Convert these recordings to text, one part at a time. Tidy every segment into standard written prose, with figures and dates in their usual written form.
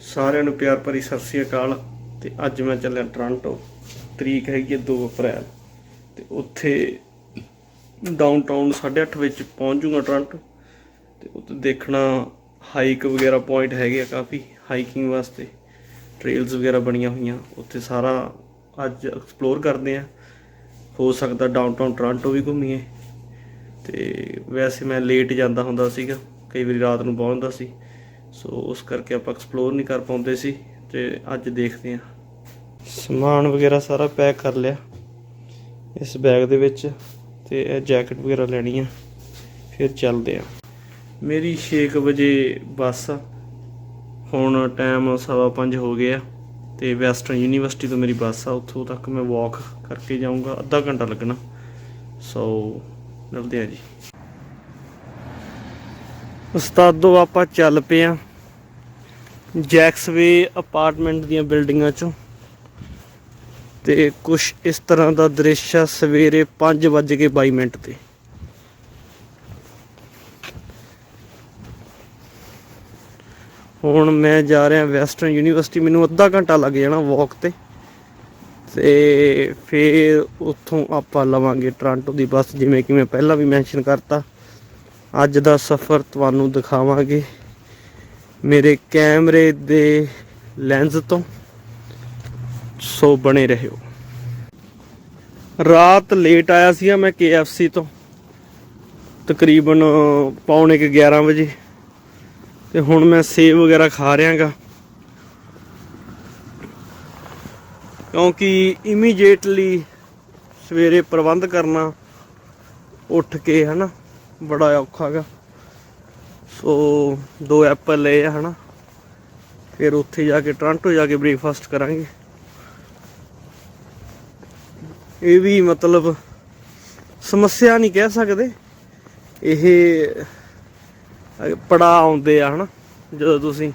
ਸਾਰਿਆਂ ਨੂੰ ਪਿਆਰ ਭਰੀ ਸਤਿ ਸ੍ਰੀ ਅਕਾਲ। ਤੇ ਅੱਜ ਮੈਂ ਚੱਲਿਆ ਟੋਰਾਂਟੋ। ਤਰੀਕ ਹੈਗੀ 2 ਅਪ੍ਰੈਲ ਤੇ ਉੱਥੇ ਡਾਊਨਟਾਊਨ 8:30 ਵਿੱਚ ਪਹੁੰਚ ਜੂਗਾ ਟੋਰਾਂਟੋ। ਤੇ ਉੱਥੇ ਦੇਖਣਾ ਹਾਈਕ ਵਗੈਰਾ ਪੁਆਇੰਟ ਹੈਗੇ ਆ ਕਾफ़ी ਹਾਈਕਿੰਗ ਵਾਸਤੇ, ਟ੍ਰੇਲਸ ਵਗੈਰਾ ਬਣੀਆਂ ਹੋਈਆਂ ਉੱਥੇ। ਸਾਰਾ ਅੱਜ ਐਕਸਪਲੋਰ ਕਰਦੇ ਆ। ਹੋ ਸਕਦਾ ਡਾਊਨਟਾਊਨ ਟੋਰਾਂਟੋ ਵੀ ਘੁੰਮੀਏ। ਤੇ ਵੈਸੇ ਮੈਂ ਲੇਟ ਜਾਂਦਾ ਹੁੰਦਾ ਸੀਗਾ, ਕਈ ਵਾਰੀ ਰਾਤ ਨੂੰ ਪਹੁੰਚਦਾ ਸੀ, ਸੋ ਉਸ ਕਰਕੇ ਆਪਾਂ ਐਕਸਪਲੋਰ ਨਹੀਂ ਕਰ ਪਾਉਂਦੇ ਸੀ। ਤੇ ਅੱਜ ਦੇਖਦੇ ਹਾਂ। ਸਮਾਨ ਵਗੈਰਾ ਸਾਰਾ ਪੈਕ ਕਰ ਲਿਆ ਇਸ ਬੈਗ ਦੇ ਵਿੱਚ, ਤੇ ਇਹ ਜੈਕਟ ਵਗੈਰਾ ਲੈਣੀ ਆ, ਫਿਰ ਚੱਲਦੇ ਆ। ਮੇਰੀ 6 ਵਜੇ ਬੱਸ ਆ, ਹੁਣ ਟਾਈਮ 5:15 ਹੋ ਗਿਆ। ਤੇ ਵੈਸਟਰਨ ਯੂਨੀਵਰਸਿਟੀ ਤੋਂ ਮੇਰੀ ਬੱਸ ਆ, ਉੱਥੋਂ ਤੱਕ ਮੈਂ ਵਾਕ ਕਰਕੇ ਜਾਊਂਗਾ, ਅੱਧਾ ਘੰਟਾ ਲੱਗਣਾ। ਸੋ ਮਿਲਦੇ ਆ ਜੀ। ਉਸਤਾਦੋ ਆਪਾਂ ਚੱਲ ਪਏ ਆ ਜੈਕਸਵੇ ਅਪਾਰਟਮੈਂਟ ਦੀਆਂ ਬਿਲਡਿੰਗਾਂ ਚੋਂ। ਤੇ ਕੁਛ ਇਸ ਤਰ੍ਹਾਂ ਦਾ ਦ੍ਰਿਸ਼ ਆ ਸਵੇਰੇ 5:22 ਤੇ। ਹੁਣ ਮੈਂ ਜਾ ਰਿਹਾ ਵੈਸਟਰਨ ਯੂਨੀਵਰਸਿਟੀ, ਮੈਨੂੰ ਅੱਧਾ ਘੰਟਾ ਲੱਗ ਜਾਣਾ ਵਾਕ ਤੇ। ਤੇ ਫਿਰ ਉੱਥੋਂ ਆਪਾਂ ਲਵਾਂਗੇ ਟੋਰਾਂਟੋ ਦੀ ਬੱਸ। ਜਿਵੇਂ ਕਿ ਮੈਂ ਪਹਿਲਾਂ ਵੀ ਮੈਂਸ਼ਨ ਕਰਤਾ, ਅੱਜ ਦਾ ਸਫ਼ਰ ਤੁਹਾਨੂੰ ਦਿਖਾਵਾਂਗੇ ਮੇਰੇ ਕੈਮਰੇ ਦੇ ਲੈਂਸ ਤੋਂ, ਸੋ ਬਣੇ ਰਹਿਓ। ਰਾਤ ਲੇਟ ਆਇਆ ਸੀਗਾ ਮੈਂ KFC ਤੋਂ, ਤਕਰੀਬਨ 11:45 ਵਜੇ। ਤੇ ਹੁਣ ਮੈਂ ਸੇਬ ਵਗੈਰਾ ਖਾ ਰਿਹਾ ਗਾ, ਕਿਉਂਕਿ ਇਮੀਡੀਏਟਲੀ ਸਵੇਰੇ ਪ੍ਰਬੰਧ ਕਰਨਾ ਉੱਠ ਕੇ ਹੈ ਨਾ ਬੜਾ ਔਖਾ ਗਾ। ਸੋ 2 ਐਪਲ ਲਏ ਆ ਹੈ ਨਾ, ਫਿਰ ਉੱਥੇ ਜਾ ਕੇ ਟੋਰਾਂਟੋ ਜਾ ਕੇ ਬ੍ਰੇਕਫਾਸਟ ਕਰਾਂਗੇ। ਇਹ ਵੀ ਮਤਲਬ ਸਮੱਸਿਆ ਨਹੀਂ ਕਹਿ ਸਕਦੇ, ਇਹ ਪੜਾਅ ਆਉਂਦੇ ਆ ਹੈ ਨਾ, ਜਦੋਂ ਤੁਸੀਂ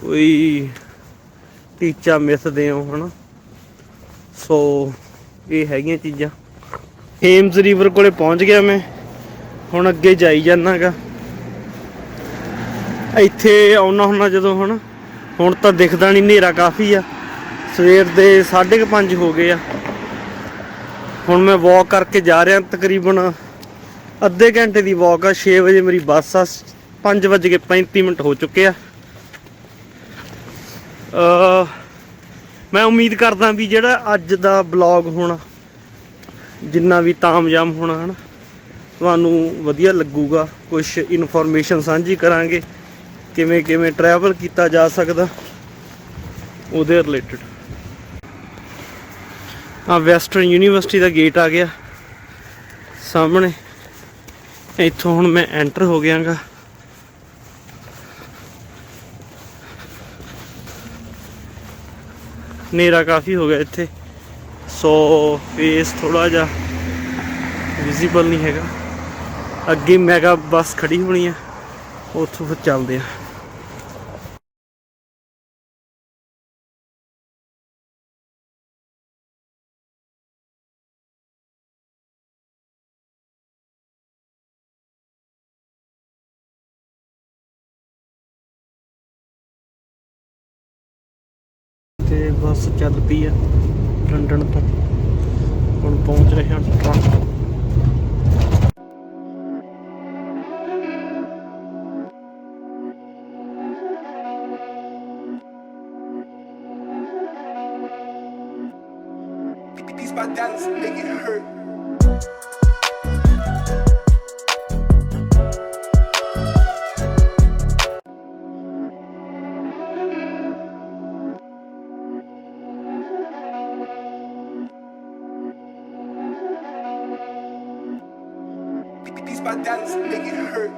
ਕੋਈ ਟੀਚਾ ਮਿੱਥਦੇ ਹੋ ਹੈ ਨਾ। ਸੋ ਇਹ ਹੈਗੀਆਂ ਚੀਜ਼ਾਂ। ਥੇਮਸ ਰਿਵਰ ਕੋਲੇ ਪਹੁੰਚ ਗਿਆ ਮੈਂ, ਹੁਣ ਅੱਗੇ ਜਾਈ ਜਾਨਾ ਗਾ। ਇੱਥੇ ਆਉਣਾ ਹੁੰਦਾ ਜਦੋਂ ਹੁਣ ਤਾਂ ਦਿਖਦਾ ਨਹੀਂ, ਹਨੇਰਾ ਕਾਫੀ ਆ। ਸਵੇਰ ਦੇ 5:30 ਹੋ ਗਏ ਆ। ਹੁਣ ਮੈਂ ਵਾਕ ਕਰਕੇ ਜਾ ਰਿਹਾ, ਤਕਰੀਬਨ ਅੱਧੇ ਘੰਟੇ ਦੀ ਵਾਕ ਆ। 6 ਵਜੇ ਮੇਰੀ ਬੱਸ ਆ, 5:35 ਹੋ ਚੁੱਕੇ ਆ। ਮੈਂ ਉਮੀਦ ਕਰਦਾ ਵੀ ਜਿਹੜਾ ਅੱਜ ਦਾ ਬਲੌਗ ਹੋਣਾ, ਜਿੰਨਾ ਵੀ ਤਾਮਝਾਮ ਹੋਣਾ ਹੈ ਨਾ, ਤੁਹਾਨੂੰ ਵਧੀਆ ਲੱਗੂਗਾ। ਕੁਛ ਇਨਫੋਰਮੇਸ਼ਨ ਸਾਂਝੀ ਕਰਾਂਗੇ, ਕਿਵੇਂ ਕਿਵੇਂ ਟਰੈਵਲ ਕੀਤਾ ਜਾ ਸਕਦਾ ਉਹਦੇ ਰਿਲੇਟਡ। ਆ ਵੈਸਟਰਨ ਯੂਨੀਵਰਸਿਟੀ ਦਾ ਗੇਟ ਆ ਗਿਆ ਸਾਹਮਣੇ। ਇੱਥੋਂ ਹੁਣ ਮੈਂ ਐਂਟਰ ਹੋ ਗਿਆ ਗਾ। ਹਨੇਰਾ ਕਾਫੀ ਹੋ ਗਿਆ ਇੱਥੇ, ਸੋ ਫੇਸ ਥੋੜਾ ਜਿਹਾ ਵਿਜ਼ੀਬਲ ਨਹੀਂ ਹੈਗਾ। ਅੱਗੇ ਮੈਗਾ ਬੱਸ ਖੜੀ ਹੋਣੀ ਆ, ਉੱਥੋਂ ਫਿਰ ਚੱਲਦੇ ਆ। ਤੇ ਬੱਸ ਚੱਲ ਪਈ ਆ ਲੰਡਨ ਤੋਂ, ਹੁਣ ਪਹੁੰਚ ਰਹੇ ਹਾਂ Toronto. My dance make it hurt. These my dance make it hurt.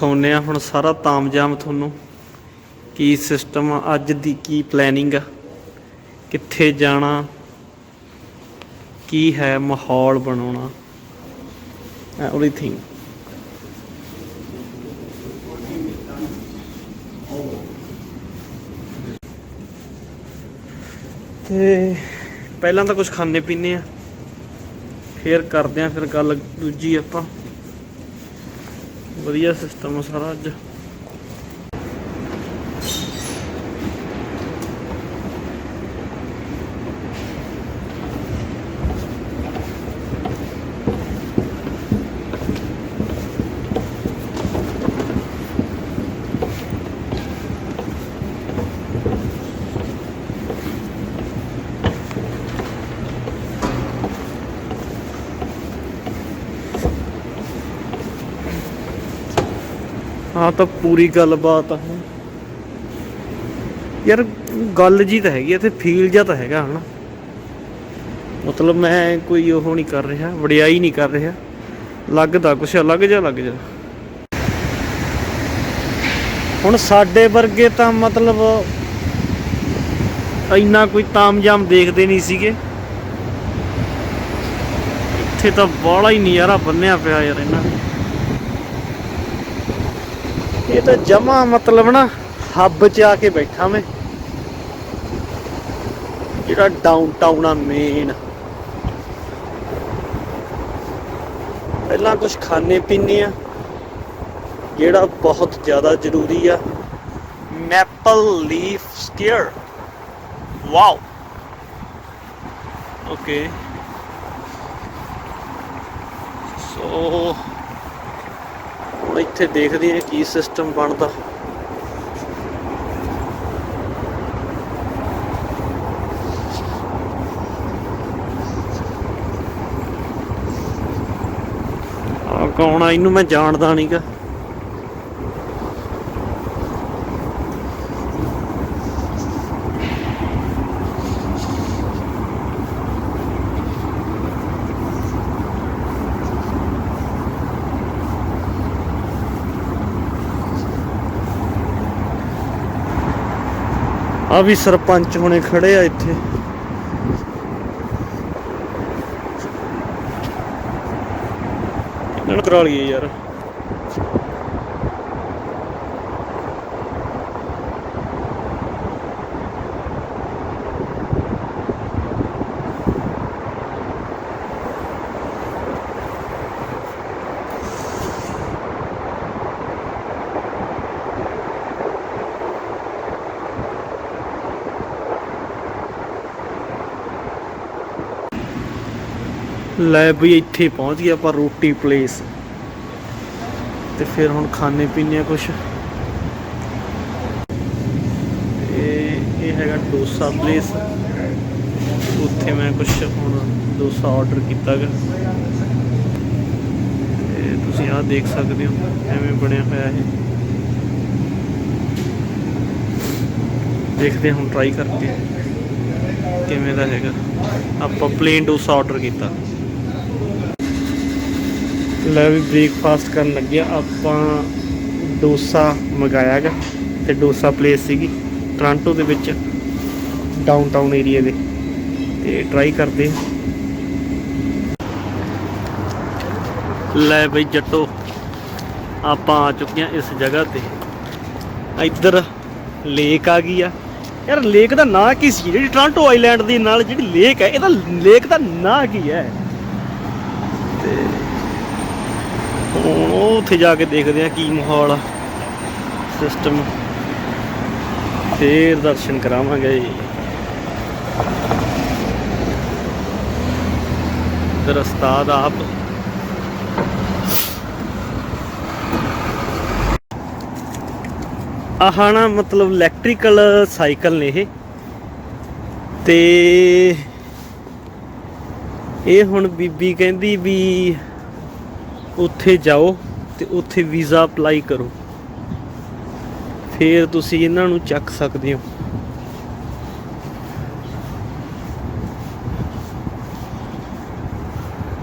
ਦਿਖਾਉਂਦੇ ਆ ਹੁਣ ਸਾਰਾ ਤਾਮਝਾਮ ਤੁਹਾਨੂੰ, ਕੀ ਸਿਸਟਮ ਆ, ਅੱਜ ਦੀ ਕੀ ਪਲੈਨਿੰਗ ਆ, ਕਿੱਥੇ ਜਾਣਾ, ਕੀ ਹੈ ਮਾਹੌਲ ਬਣਾਉਣਾ, ਐਵਰੀਥਿੰਗ। ਤੇ ਪਹਿਲਾਂ ਤਾਂ ਕੁਝ ਖਾਣੇ ਪੀਣੇ ਆ, ਫਿਰ ਕਰਦੇ ਆ ਫਿਰ ਗੱਲ ਦੂਜੀ ਆਪਾਂ। ਵਧੀਆ ਸਿਸਟਮ ਆ ਸਾਰਾ ਅੱਜ। ਹਾਂ ਤਾਂ ਪੂਰੀ ਗੱਲਬਾਤ ਆ ਯਾਰ, ਗੱਲ ਜੀ ਤਾਂ ਹੈਗੀ ਇੱਥੇ, ਫੀਲ ਜਿਹਾ ਤਾਂ ਹੈਗਾ ਹਨਾ। ਮਤਲਬ ਮੈਂ ਕੋਈ ਉਹ ਨਹੀਂ ਕਰ ਰਿਹਾ, ਵਡਿਆਈ ਨਹੀਂ ਕਰ ਰਿਹਾ, ਲੱਗਦਾ ਕੁਛ ਅਲੱਗ ਜਿਹਾ ਲੱਗ ਜਾ। ਹੁਣ ਸਾਡੇ ਵਰਗੇ ਤਾਂ ਮਤਲਬ ਇੰਨਾ ਕੋਈ ਤਾਮਝਾਮ ਦੇਖਦੇ ਨਹੀਂ ਸੀਗੇ, ਇੱਥੇ ਤਾਂ ਬਾਹਲਾ ਹੀ ਨਜ਼ਾਰਾ ਬੰਨਿਆ ਪਿਆ ਯਾਰ ਇਹਨਾਂ ਨੇ। ਇਹ ਤਾਂ ਜਮਾ ਮਤਲਬ ਨਾ ਹੱਬ 'ਚ ਆ ਕੇ ਬੈਠਾ ਮੈਂ, ਜਿਹੜਾ ਡਾਊਨਟਾਊਨ ਆ ਮੇਨ। ਪਹਿਲਾਂ ਕੁਝ ਖਾਣੇ ਪੀਣੇ ਆ, ਜਿਹੜਾ ਬਹੁਤ ਜ਼ਿਆਦਾ ਜ਼ਰੂਰੀ ਆ, Maple Leaf Square. Wow, okay. So ਹੁਣ ਇੱਥੇ ਦੇਖਦੇ ਹਾਂ ਕੀ ਸਿਸਟਮ ਬਣਦਾ। ਆ ਕੌਣ ਆ, ਇਹਨੂੰ ਮੈਂ ਜਾਣਦਾ ਨਹੀਂਗਾ। ਆ ਵੀ ਸਰਪੰਚ ਹੁਣੇ ਖੜੇ ਆ ਇੱਥੇ। ਇਹਨਾਂ ਨੂੰ ਕਰਾ ਲਈਏ ਯਾਰ। ਲੈ ਬਈ ਇੱਥੇ ਪਹੁੰਚ ਗਏ ਆਪਾਂ ਰੋਟੀ ਪਲੇਸ, ਤੇ ਫਿਰ ਹੁਣ ਖਾਣੇ ਪੀਣੇ ਆ ਕੁਛ। ਇਹ ਹੈਗਾ ਡੋਸਾ ਪਲੇਸ, ਉੱਥੇ ਮੈਂ ਕੁਛ ਹੁਣ ਡੋਸਾ ਆਰਡਰ ਕੀਤਾ ਗਾ, ਤੇ ਤੁਸੀਂ ਆਹ ਦੇਖ ਸਕਦੇ ਹੋ ਐਵੇਂ ਬਣਿਆ ਹੋਇਆ ਇਹ। ਦੇਖਦੇ ਹੁਣ ਟਰਾਈ ਕਰਕੇ ਕਿਵੇਂ ਦਾ ਹੈਗਾ। ਆਪਾਂ ਪਲੇਨ ਡੋਸਾ ਆਰਡਰ ਕੀਤਾ। ਲੈ ਵੀ ਬ੍ਰੇਕਫਾਸਟ ਕਰਨ ਲੱਗਿਆ ਆਪਾਂ। ਡੋਸਾ ਮੰਗਾਇਆ ਗਾ, ਤੇ ਡੋਸਾ ਪਲੇਸ ਸੀਗੀ ਟੋਰਾਂਟੋ ਦੇ ਵਿੱਚ, ਡਾਊਨਟਾਊਨ ਏਰੀਆ ਦੇ, ਤੇ ਟਰਾਈ ਕਰਦੇ। ਲੈ ਬਈ ਜੱਟੋ, ਆਪਾਂ ਆ ਚੁੱਕੇ ਹਾਂ ਇਸ ਜਗ੍ਹਾ ਤੇ। ਇੱਧਰ ਲੇਕ ਆ ਗਈ ਆ ਯਾਰ। ਲੇਕ ਦਾ ਨਾਂ ਕੀ ਸੀ? ਜਿਹੜੀ ਟੋਰਾਂਟੋ ਆਈਲੈਂਡ ਦੇ ਨਾਲ ਜਿਹੜੀ ਲੇਕ ਹੈ, ਇਹਦਾ ਲੇਕ ਦਾ ਨਾਂ ਕੀ ਹੈ? ਤੇ ਹੁਣ ਉੱਥੇ ਜਾ ਕੇ ਦੇਖਦੇ ਆ ਕੀ ਮਾਹੌਲ ਆ, ਸਿਸਟਮ, ਫੇਰ ਦਰਸ਼ਨ ਕਰਾਵਾਂਗੇ। ਇੱਧਰ ਉਸਤਾਦ ਆਪ। ਆਹ ਨਾ ਮਤਲਬ ਇਲੈਕਟ੍ਰੀਕਲ ਸਾਈਕਲ ਨੇ ਇਹ, ਤੇ ਇਹ ਹੁਣ ਬੀਬੀ ਕਹਿੰਦੀ ਵੀ ਉੱਥੇ ਜਾਓ ਤੇ ਉੱਥੇ ਵੀਜ਼ਾ ਅਪਲਾਈ ਕਰੋ, ਫਿਰ ਤੁਸੀਂ ਇਹਨਾਂ ਨੂੰ ਚੱਕ ਸਕਦੇ ਹੋ।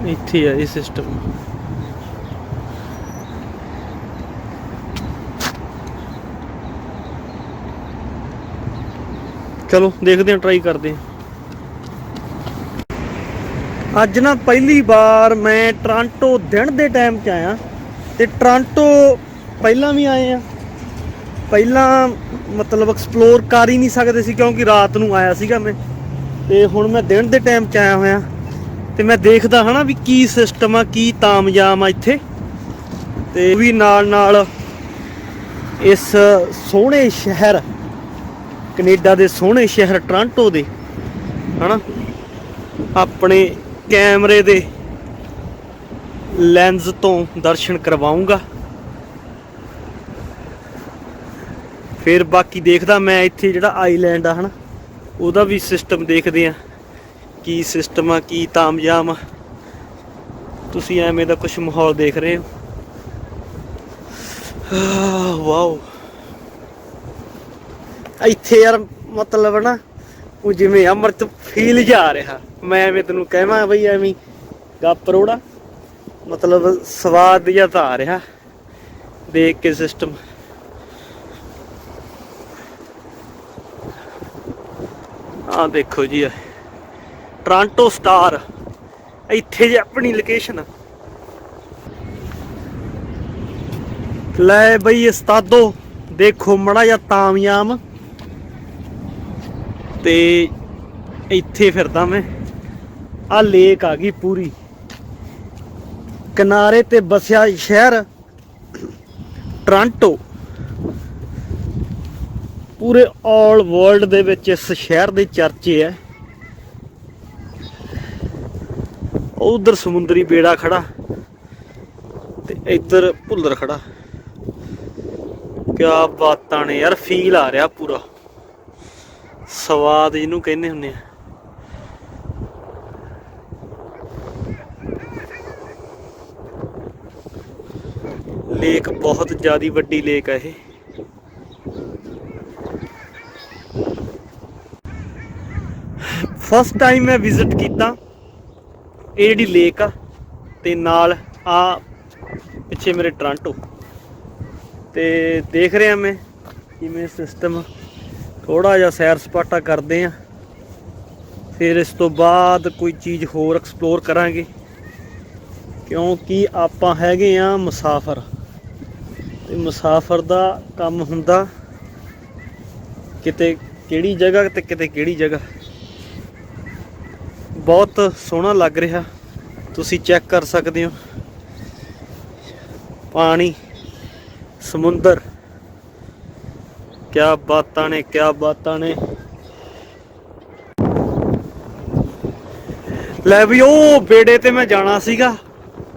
ਇੱਥੇ ਆ ਇਹ ਸਿਸਟਮ। ਚਲੋ ਦੇਖਦੇ ਹਾਂ, ਟਰਾਈ ਕਰਦੇ ਹਾਂ। ਅੱਜ ਨਾ ਪਹਿਲੀ ਵਾਰ ਮੈਂ ਟੋਰਾਂਟੋ ਦਿਨ ਦੇ ਟਾਈਮ 'ਚ ਆਇਆ, ਤੇ ਟੋਰਾਂਟੋ ਪਹਿਲਾਂ ਵੀ ਆਏ ਆ। ਪਹਿਲਾਂ ਮਤਲਬ ਐਕਸਪਲੋਰ ਕਰ ਹੀ ਨਹੀਂ ਸਕਦੇ ਸੀ ਕਿਉਂਕਿ ਰਾਤ ਨੂੰ ਆਇਆ ਸੀਗਾ ਮੈਂ, ਤੇ ਹੁਣ ਮੈਂ ਦਿਨ ਦੇ ਟਾਈਮ 'ਚ ਆਇਆ ਹੋਇਆ। ਤੇ ਮੈਂ ਦੇਖਦਾ ਹਨਾ ਵੀ ਕੀ ਸਿਸਟਮ ਆ, ਕੀ ਤਾਮਜਾਮ ਆ ਇੱਥੇ, ਤੇ ਵੀ ਨਾਲ ਨਾਲ ਇਸ ਸੋਹਣੇ ਸ਼ਹਿਰ ਕੈਨੇਡਾ ਦੇ ਸੋਹਣੇ ਸ਼ਹਿਰ ਟੋਰਾਂਟੋ ਦੇ ਹਨਾ ਆਪਣੇ ਕੈਮਰੇ ਦੇ ਲੈਂਸ ਤੋਂ ਦਰਸ਼ਨ ਕਰਵਾਊਂਗਾ। ਫਿਰ ਬਾਕੀ ਦੇਖਦਾ ਮੈਂ ਇੱਥੇ ਜਿਹੜਾ ਆਈਲੈਂਡ ਆ ਹਨਾ ਉਹਦਾ ਵੀ ਸਿਸਟਮ ਦੇਖਦੇ ਆ, ਕੀ ਸਿਸਟਮ ਆ, ਕੀ ਤਾਮਜਾਮ ਆ। ਤੁਸੀਂ ਐਵੇਂ ਦਾ ਕੁਛ ਮਾਹੌਲ ਦੇਖ ਰਹੇ ਹੋ। ਵਾਓ, ਇੱਥੇ ਯਾਰ ਮਤਲਬ ਨਾ ਉਹ ਜਿਵੇਂ ਅੰਮ੍ਰਿਤ ਫੀਲ ਜਾ ਰਿਹਾ। ਮੈਂ ਐਵੇਂ ਤੈਨੂੰ ਕਹਿਵਾਂ ਬਈ ਐਵੇਂ ਗੱਪ ਰੋੜਾ, ਮਤਲਬ ਸਵਾਦ ਜਿਹਾ ਤਾਂ ਆ ਰਿਹਾ ਦੇਖ ਕੇ ਸਿਸਟਮ। ਆਹ ਦੇਖੋ ਜੀ, ਟੋਰਾਂਟੋ ਸਟਾਰ ਇੱਥੇ ਜੇ ਆਪਣੀ ਲੋਕੇਸ਼ਨ। ਲੈ ਬਈ ਉਸਤਾਦੋ ਦੇਖੋ ਮੜਾ ਜਿਹਾ ਤਾਮਯਾਮ, ਤੇ ਇੱਥੇ ਫਿਰਦਾ ਮੈਂ। ਆ ਲੇਕ ਆ ਗਈ ਪੂਰੀ ਕਿਨਾਰੇ ਤੇ ਬਸਿਆ ਸ਼ਹਿਰ ਟੋਰਾਂਟੋ। ਪੂਰੇ ਆਲ ਵਰਲਡ ਦੇ ਵਿੱਚ ਇਸ ਸ਼ਹਿਰ ਦੇ ਚਰਚੇ ਹੈ। ਉਧਰ ਸਮੁੰਦਰੀ ਬੇੜਾ ਖੜਾ ਤੇ ਇੱਧਰ ਭੁੱਲਰ ਖੜਾ। ਕਿਆ ਬਾਤਾਂ ਨੇ ਯਾਰ, ਫੀਲ ਆ ਰਿਹਾ ਪੂਰਾ ਸਵਾਦ ਜਿਹਨੂੰ ਕਹਿੰਦੇ ਹੁੰਦੇ ਆ। ਲੇਕ ਬਹੁਤ ਜ਼ਿਆਦਾ ਵੱਡੀ ਲੇਕ ਹੈ ਇਹ। ਫਸਟ ਟਾਈਮ ਮੈਂ ਵਿਜ਼ਿਟ ਕੀਤਾ ਇਹ ਜਿਹੜੀ ਲੇਕ ਆ, ਤੇ ਨਾਲ ਆ ਪਿੱਛੇ ਮੇਰੇ ਟੋਰਾਂਟੋ, ਤੇ ਦੇਖ ਰਿਹਾ ਮੈਂ ਕਿਵੇਂ ਸਿਸਟਮ। ਥੋੜਾ ਜਿਹਾ ਸੈਰ ਸਪਾਟਾ ਕਰਦੇ ਆ, ਫਿਰ ਇਸ ਤੋਂ ਬਾਅਦ ਕੋਈ ਚੀਜ਼ ਹੋਰ ਐਕਸਪਲੋਰ ਕਰਾਂਗੇ, ਕਿਉਂਕਿ ਆਪਾਂ ਹੈਗੇ ਆ ਮੁਸਾਫਰ, ਤੇ ਮੁਸਾਫਰ ਦਾ ਕੰਮ ਹੁੰਦਾ ਕਿਤੇ ਕਿਹੜੀ ਜਗ੍ਹਾ ਤੇ ਕਿਤੇ ਕਿਹੜੀ ਜਗ੍ਹਾ। ਬਹੁਤ ਸੋਹਣਾ ਲੱਗ ਰਿਹਾ, ਤੁਸੀਂ ਚੈੱਕ ਕਰ ਸਕਦੇ ਹੋ। ਪਾਣੀ, ਸਮੁੰਦਰ, ਕਿਆ ਬਾਤਾਂ ਨੇ, ਕਿਆ ਬਾਤਾਂ ਨੇ। ਲੈ ਵੀ ਉਹ ਬੇੜੇ ਤੇ ਮੈਂ ਜਾਣਾ ਸੀਗਾ,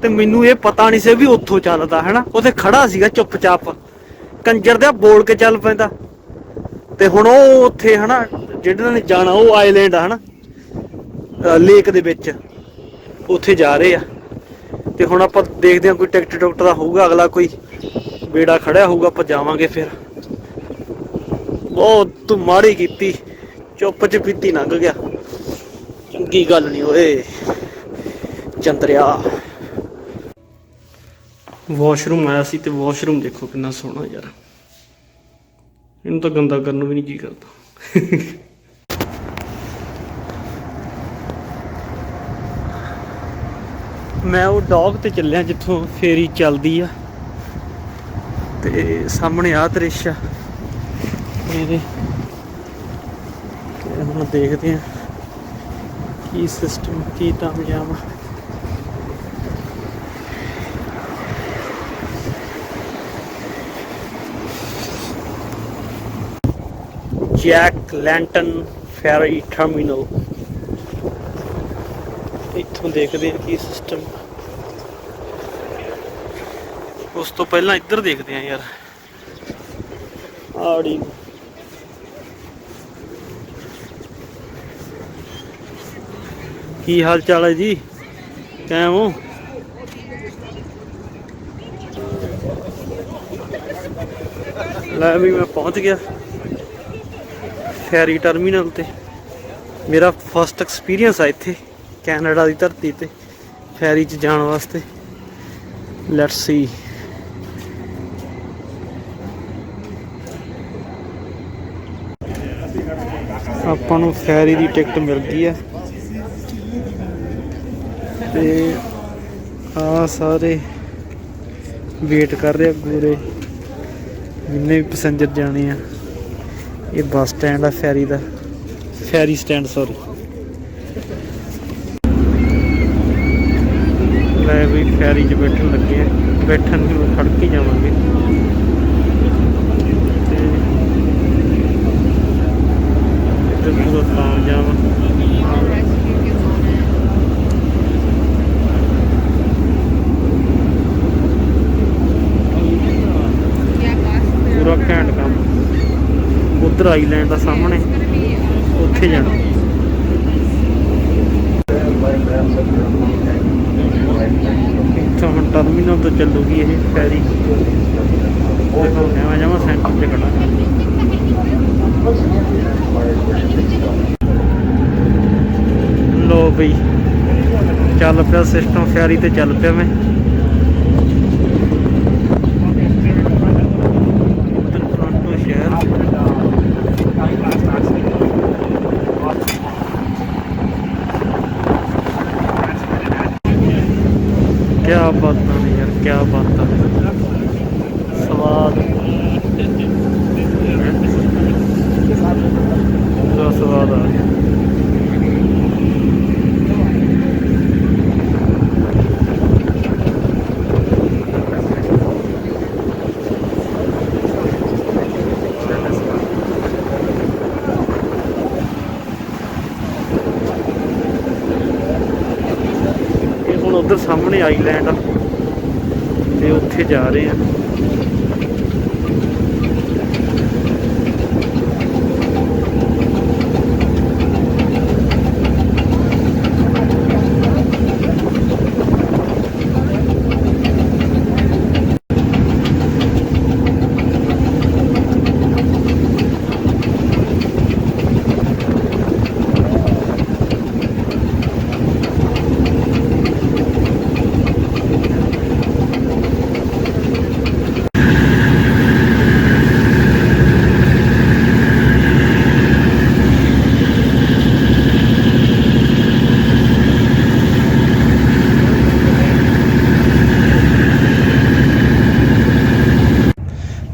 ਤੇ ਮੈਨੂੰ ਇਹ ਪਤਾ ਨਹੀਂ ਸੀ ਵੀ ਉੱਥੋਂ ਚੱਲਦਾ ਹੈ ਨਾ। ਉੱਥੇ ਖੜਾ ਸੀਗਾ ਚੁੱਪ-ਚਾਪ, ਕੰਜਰ ਦਾ ਬੋਲ ਕੇ ਚੱਲ ਪੈਂਦਾ। ਤੇ ਹੁਣ ਉਹ ਉੱਥੇ ਹਨਾ ਜਿਹਨਾਂ ਨੇ ਜਾਣਾ ਉਹ ਆਈਲੈਂਡ ਆ ਹਨਾ ਲੇਕ ਦੇ ਵਿੱਚ, ਉੱਥੇ ਜਾ ਰਹੇ ਆ। ਤੇ ਹੁਣ ਆਪਾਂ ਦੇਖਦੇ ਹਾਂ ਕੋਈ ਟਿਕਟ ਟੁਕਟ ਦਾ ਹੋਊਗਾ, ਅਗਲਾ ਕੋਈ ਬੇੜਾ ਖੜਿਆ ਹੋਊਗਾ, ਆਪਾਂ ਜਾਵਾਂਗੇ। ਫਿਰ ਬਹੁਤ ਤੂੰ ਮਾੜੀ ਕੀਤੀ, ਚੁੱਪ ਚ ਪੀਤੀ ਲੰਘ ਗਿਆ, ਚੰਗੀ ਗੱਲ ਨਹੀਂ ਓਏ ਚੰਦਰਿਆ। ਵਾਸ਼ਰੂਮ ਆਇਆ ਸੀ, ਤੇ ਵਾਸ਼ਰੂਮ ਦੇਖੋ ਕਿੰਨਾ ਸੋਹਣਾ ਯਾਰ, ਇਹਨੂੰ ਤਾਂ ਗੰਦਾ ਕਰਨ ਨੂੰ ਵੀ ਨਹੀਂ ਜੀ ਕਰਦਾ। ਮੈਂ ਉਹ ਡੌਗ ਤੇ ਚੱਲਿਆ ਜਿੱਥੋਂ ਫੇਰੀ ਚੱਲਦੀ ਆ, ਤੇ ਸਾਹਮਣੇ ਆ ਦ੍ਰਿਸ਼ ਆ ਇਹਦੇ। ਤੇ ਹੁਣ ਦੇਖਦੇ ਆ ਕੀ ਸਿਸਟਮ, ਕੀ ਤਾਮਜਾਮ ਆ। ਜੈਕ ਲੈਂਟਨ ਫੈਰੀ ਟਰਮੀਨਲ, ਇੱਥੋਂ ਦੇਖਦੇ ਆ ਕੀ ਸਿਸਟਮ। ਉਸ ਤੋਂ ਪਹਿਲਾਂ ਇੱਧਰ ਦੇਖਦੇ ਆ ਯਾਰ, ਆੜੀ ਕੀ ਹਾਲ ਚਾਲ ਹੈ ਜੀ, ਕਿਵੇਂ ਹੋ? ਲੈ ਵੀ ਮੈਂ ਪਹੁੰਚ ਗਿਆ ਫੈਰੀ ਟਰਮੀਨਲ ਤੇ। ਮੇਰਾ ਫਸਟ ਐਕਸਪੀਰੀਅੰਸ ਆ ਇੱਥੇ ਕੈਨੇਡਾ ਦੀ ਧਰਤੀ ਤੇ ਫੈਰੀ 'ਚ ਜਾਣ ਵਾਸਤੇ। Let's see. ਆਪਾਂ ਨੂੰ ਫੈਰੀ ਦੀ ਟਿਕਟ ਮਿਲ ਗਈ ਆ ਤੇ ਆ ਸਾਰੇ ਵੇਟ ਕਰ ਰਹੇ ਗੂਰੇ ਜਿੰਨੇ ਵੀ ਪੈਸੇਂਜਰ ਜਾਣੇ ਆ। ਇਹ ਬੱਸ ਸਟੈਂਡ ਆ ਫੈਰੀ ਦਾ, ਫੈਰੀ ਸਟੈਂਡ ਸੌਰੀ। ਲੈ ਵੀ ਫੈਰੀ 'ਚ ਬੈਠਣ ਲੱਗੇ ਆ, ਬੈਠਣ ਨੂੰ ਖੜ ਕੇ ਜਾਵਾਂਗੇ। ਤੇ ਇੱਧਰ ਪੂਰਾ ਤਾਮਜਾਮ ਪੂਰਾ ਘੈਂਟ ਕੰਮ। ਉਧਰ ਆਈਲੈਂਡ ਦਾ ਸਾਹਮਣੇ, ਉੱਥੇ ਜਾਣਾ। ਇੱਥੋਂ ਹੁਣ ਟਰਮੀਨਲ ਤੋਂ ਚੱਲੂਗੀ ਇਹ ਫੈਰੀ। ਮੈਂ ਜਾਵਾਂ ਸੈਂਟਰ 'ਚ ਖੜਾ। ਲੋ ਬਈ ਚੱਲ ਪਿਆ ਸਿਸਟਮ, ਫੈਰੀ ਤੇ ਚੱਲ ਪਿਆ ਮੈਂ। ਟੋਰਾਂਟੋ ਸ਼ਹਿਰ ਕਿਆ ਬਾਤਾਂ ਨੇ ਯਾਰ, ਕਿਆ ਬਾਤਾਂ। ਸਵਾਦ ਪੂਰਾ ਸਵਾਦ ਆ ਗਿਆ। ਇਹ ਹੁਣ ਉਧਰ ਸਾਹਮਣੇ ਆਈਲੈਂਡ ਆ ਤੇ ਉੱਥੇ ਜਾ ਰਹੇ ਆ।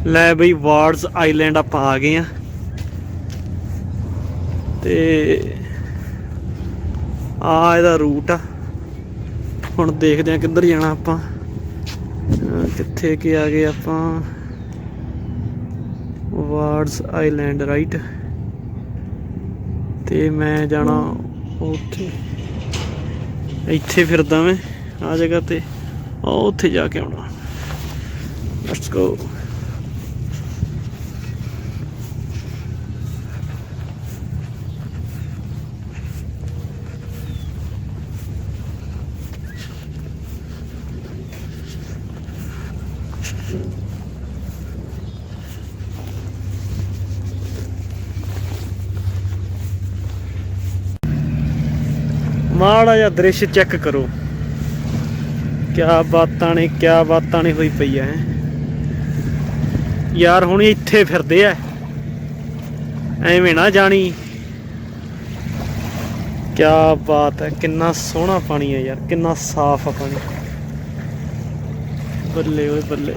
ਲੈ ਬਈ ਵਾਰਡਸ ਆਈਲੈਂਡ ਆਪਾਂ ਆ ਗਏ ਆ ਤੇ ਆ ਇਹਦਾ ਰੂਟ ਆ। ਹੁਣ ਦੇਖਦੇ ਆ ਕਿੱਧਰ ਜਾਣਾ ਆਪਾਂ। ਕਿੱਥੇ ਕਿ ਆ ਗਏ ਆਪਾਂ, ਵਾਰਡਸ ਆਈਲੈਂਡ ਰਾਈਟ। ਤੇ ਮੈਂ ਜਾਣਾ ਉੱਥੇ, ਇੱਥੇ ਫਿਰਦਾ ਮੈਂ ਆ ਜਗ੍ਹਾ ਤੇ, ਉੱਥੇ ਜਾ ਕੇ ਆਉਣਾ। Let's go. ਮਾੜਾ ਜਿਹਾ ਦ੍ਰਿਸ਼ ਚੈੱਕ ਕਰੋ, ਕਿਆ ਬਾਤਾਂ ਨੇ, ਕਿਆ ਬਾਤਾਂ ਨੇ ਹੋਈ ਪਈ ਐ ਯਾਰ। ਹੁਣ ਇੱਥੇ ਫਿਰਦੇ ਐ, ਐਵੇਂ ਨਾ ਜਾਣੀ। ਕਿਆ ਬਾਤ ਹੈ, ਕਿੰਨਾ ਸੋਹਣਾ ਪਾਣੀ ਹੈ ਯਾਰ, ਕਿੰਨਾ ਸਾਫ ਆ ਪਾਣੀ। ਬੱਲੇ ਓਏ ਬੱਲੇ।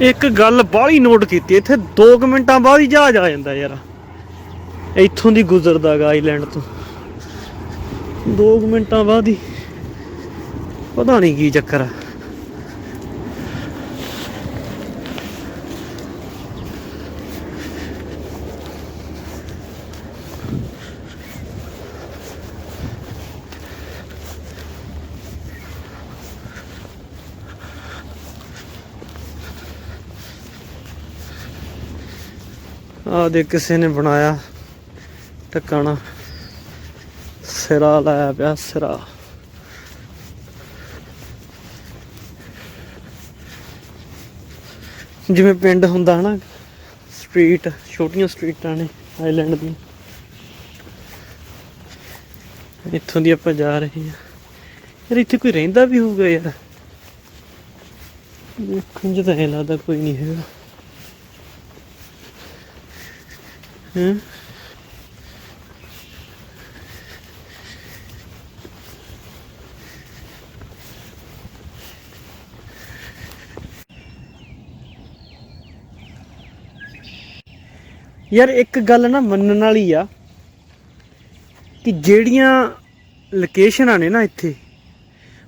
ਇੱਕ ਗੱਲ ਬਾਹਲੀ ਨੋਟ ਕੀਤੀ, ਇੱਥੇ 2 ਮਿੰਟਾਂ ਬਾਅਦ ਹੀ ਜਹਾਜ਼ ਆ ਜਾਂਦਾ ਯਾਰ, ਇੱਥੋਂ ਦੀ ਗੁਜ਼ਰਦਾ ਗਾ ਆਈਲੈਂਡ ਤੋਂ 2 ਮਿੰਟਾਂ ਬਾਅਦ ਹੀ। ਪਤਾ ਨਹੀਂ ਕੀ ਚੱਕਰ ਆ। ਆ ਦੇ ਕਿਸੇ ਨੇ ਬਣਾਇਆ ਟਿਕਾਣਾ, ਸਿਰਾ ਲਾਇਆ ਪਿਆ ਸਿਰਾ। ਜਿਵੇਂ ਪਿੰਡ ਹੁੰਦਾ ਹਨਾ, ਸਟਰੀਟ ਛੋਟੀਆਂ ਸਟਰੀਟਾਂ ਨੇ ਆਈਲੈਂਡ ਦੀਆਂ, ਇੱਥੋਂ ਦੀ ਆਪਾਂ ਜਾ ਰਹੇ ਹਾਂ। ਯਾਰ ਇੱਥੇ ਕੋਈ ਰਹਿੰਦਾ ਵੀ ਹੋਊਗਾ ਯਾਰ, ਦੇਖਣ 'ਚ ਤਾਂ ਐਂ ਲੱਗਦਾ ਕੋਈ ਨਹੀਂ ਹੈਗਾ। ਯਾਰ ਇੱਕ ਗੱਲ ਨਾ ਮੰਨਣ ਵਾਲੀ ਆ ਕਿ ਜਿਹੜੀਆਂ ਲੋਕੇਸ਼ਨਾਂ ਨੇ ਨਾ ਇੱਥੇ,